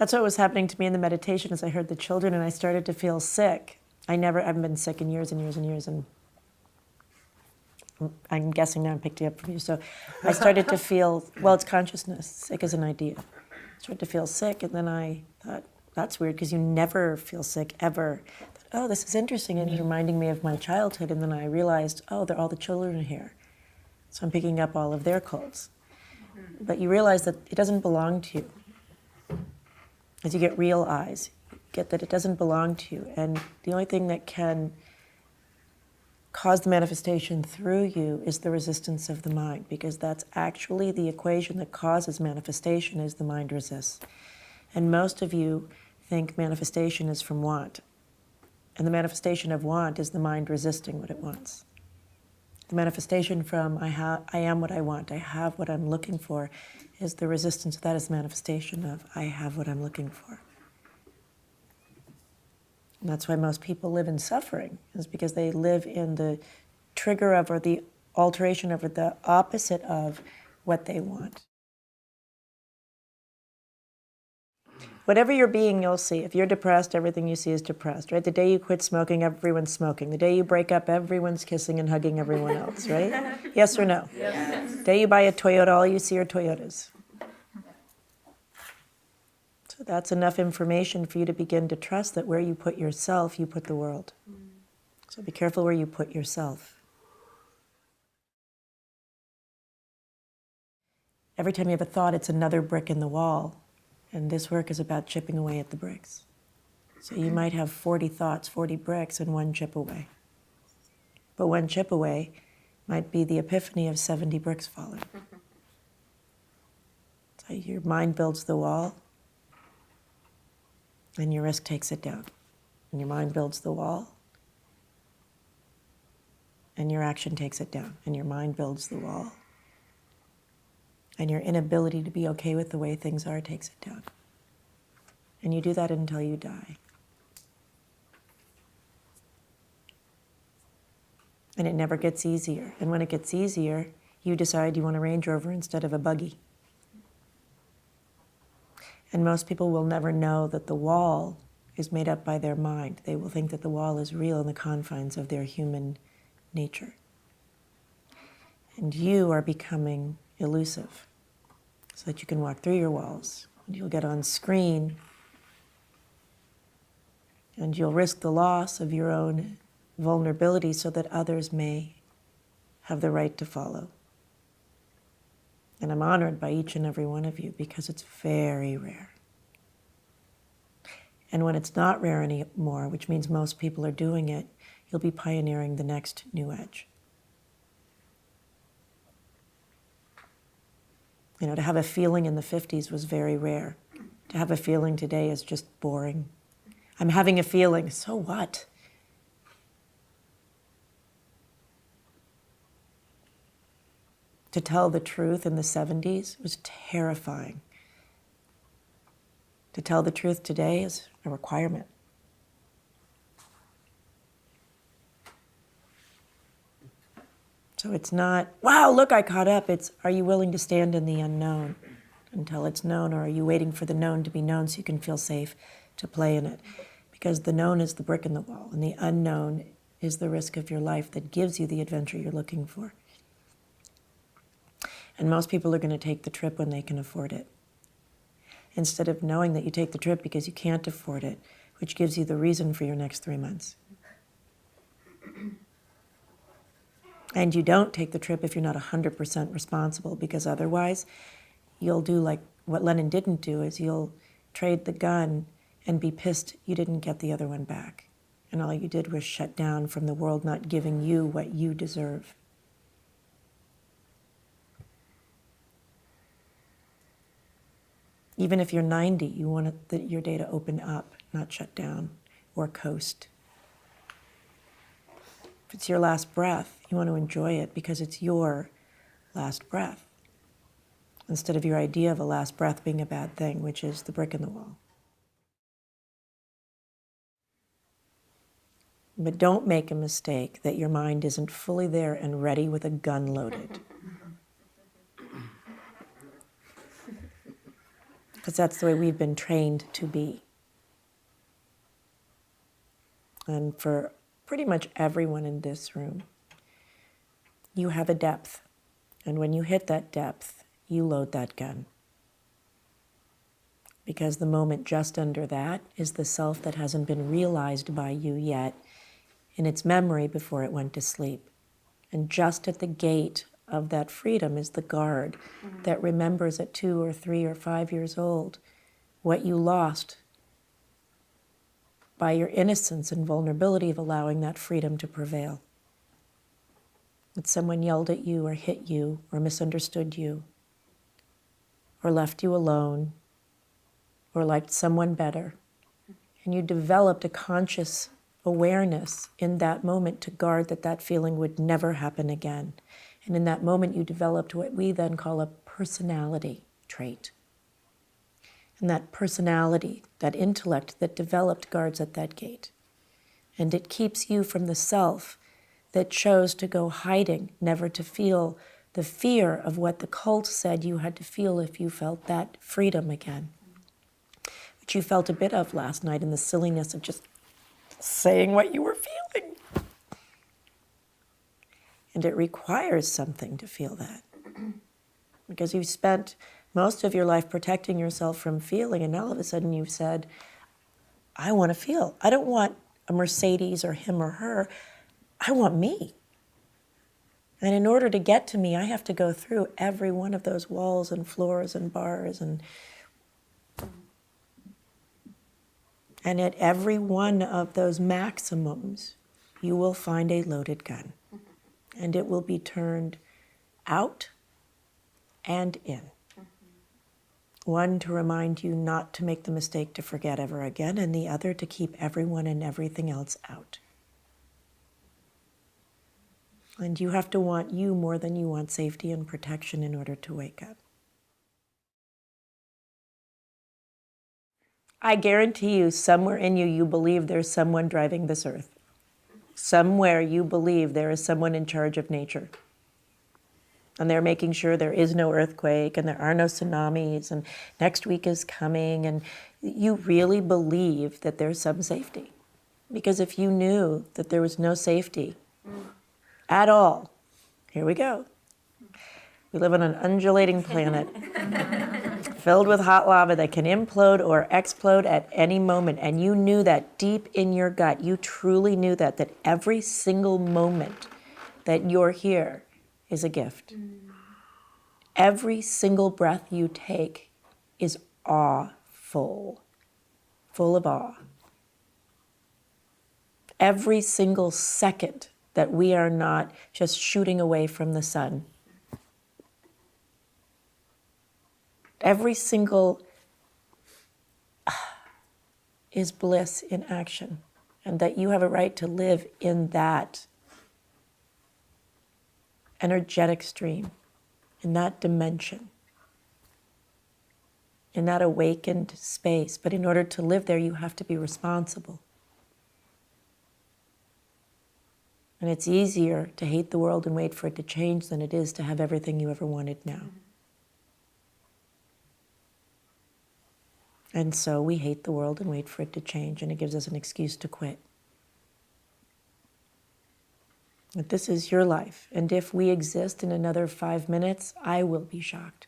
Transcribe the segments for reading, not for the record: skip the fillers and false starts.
That's what was happening to me in the meditation as I heard the children and I started to feel sick. I haven't been sick in years and years and years, and I'm guessing now I'm picking up from you. So I started to feel, well, it's consciousness, sick as an idea. I started to feel sick, and then I thought, that's weird, because you never feel sick, ever. I thought, oh, this is interesting, and it's reminding me of my childhood, and then I realized, oh, all the children are here. So I'm picking up all of their colds. But you realize that it doesn't belong to you. As you get real eyes, you get that it doesn't belong to you, and the only thing that can cause the manifestation through you is the resistance of the mind, because that's actually the equation that causes manifestation is the mind resists. And most of you think manifestation is from want. And the manifestation of want is the mind resisting what it wants. The manifestation from I am what I want, I have what I'm looking for, is the resistance. That is the manifestation of I have what I'm looking for. And that's why most people live in suffering, is because they live in the trigger of or the alteration of or the opposite of what they want. Whatever you're being, you'll see. If you're depressed, everything you see is depressed, right? The day you quit smoking, everyone's smoking. The day you break up, everyone's kissing and hugging everyone else, right? Yes or no? Yes. The day you buy a Toyota, all you see are Toyotas. So that's enough information for you to begin to trust that where you put yourself, you put the world. So be careful where you put yourself. Every time you have a thought, it's another brick in the wall. And this work is about chipping away at the bricks. So you might have 40 thoughts, 40 bricks, and one chip away. But one chip away might be the epiphany of 70 bricks falling. So your mind builds the wall, and your risk takes it down. And your mind builds the wall, and your action takes it down. And your mind builds the wall, and your inability to be okay with the way things are takes it down. And you do that until you die. And it never gets easier. And when it gets easier, you decide you want a Range Rover instead of a buggy. And most people will never know that the wall is made up by their mind. They will think that the wall is real in the confines of their human nature. And you are becoming elusive so that you can walk through your walls. And you'll get on screen, and you'll risk the loss of your own vulnerability so that others may have the right to follow. And I'm honored by each and every one of you because it's very rare. And when it's not rare anymore, which means most people are doing it, you'll be pioneering the next new edge. You know, to have a feeling in the 50s was very rare. To have a feeling today is just boring. I'm having a feeling, so what? To tell the truth in the 70s was terrifying. To tell the truth today is a requirement. So it's not, wow, look, I caught up. It's, are you willing to stand in the unknown until it's known, or are you waiting for the known to be known so you can feel safe to play in it? Because the known is the brick in the wall, and the unknown is the risk of your life that gives you the adventure you're looking for. And most people are going to take the trip when they can afford it, instead of knowing that you take the trip because you can't afford it, which gives you the reason for your next 3 months. And you don't take the trip if you're not 100% responsible, because otherwise you'll do like what Lenin didn't do, is you'll trade the gun and be pissed you didn't get the other one back. And all you did was shut down from the world not giving you what you deserve. Even if you're 90, you want your day to open up, not shut down or coast. If it's your last breath, you want to enjoy it because it's your last breath, instead of your idea of a last breath being a bad thing, which is the brick in the wall. But don't make a mistake that your mind isn't fully there and ready with a gun loaded. because that's the way we've been trained to be. And for pretty much everyone in this room, you have a depth. And when you hit that depth, you load that gun. Because the moment just under that is the self that hasn't been realized by you yet in its memory before it went to sleep. And just at the gate of that freedom is the guard that remembers at 2 or 3 or 5 years old what you lost by your innocence and vulnerability of allowing that freedom to prevail. That someone yelled at you or hit you or misunderstood you or left you alone or liked someone better. And you developed a conscious awareness in that moment to guard that that feeling would never happen again. And in that moment, you developed what we then call a personality trait. And that personality, that intellect that developed guards at that gate. And it keeps you from the self that chose to go hiding, never to feel the fear of what the cult said you had to feel if you felt that freedom again. Which you felt a bit of last night in the silliness of just saying what you were feeling. And it requires something to feel that. Because you've spent most of your life protecting yourself from feeling, and all of a sudden you've said, I want to feel. I don't want a Mercedes or him or her. I want me. And in order to get to me, I have to go through every one of those walls and floors and bars and at every one of those maximums, you will find a loaded gun. And it will be turned out and in. One to remind you not to make the mistake to forget ever again, and the other to keep everyone and everything else out. And you have to want you more than you want safety and protection in order to wake up. I guarantee you, somewhere in you, you believe there's someone driving this earth. Somewhere you believe there is someone in charge of nature. And they're making sure there is no earthquake and there are no tsunamis and next week is coming. And you really believe that there's some safety. Because if you knew that there was no safety at all, here we go. We live on an undulating planet filled with hot lava that can implode or explode at any moment. And you knew that deep in your gut, you truly knew that every single moment that you're here is a gift. Every single breath you take is awful, full of awe. Every single second that we are not just shooting away from the sun. Every single is bliss in action, and that you have a right to live in that energetic stream, in that dimension, in that awakened space. But in order to live there, you have to be responsible. And it's easier to hate the world and wait for it to change than it is to have everything you ever wanted now. And so we hate the world and wait for it to change, and it gives us an excuse to quit. But this is your life, and if we exist in another 5 minutes, I will be shocked.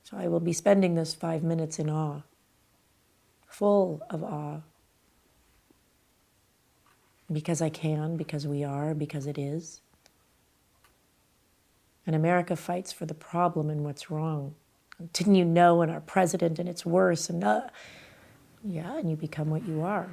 So I will be spending this 5 minutes in awe, full of awe. Because I can, because we are, because it is. And America fights for the problem and what's wrong. Didn't you know, and our president, and it's worse, and yeah, and you become what you are.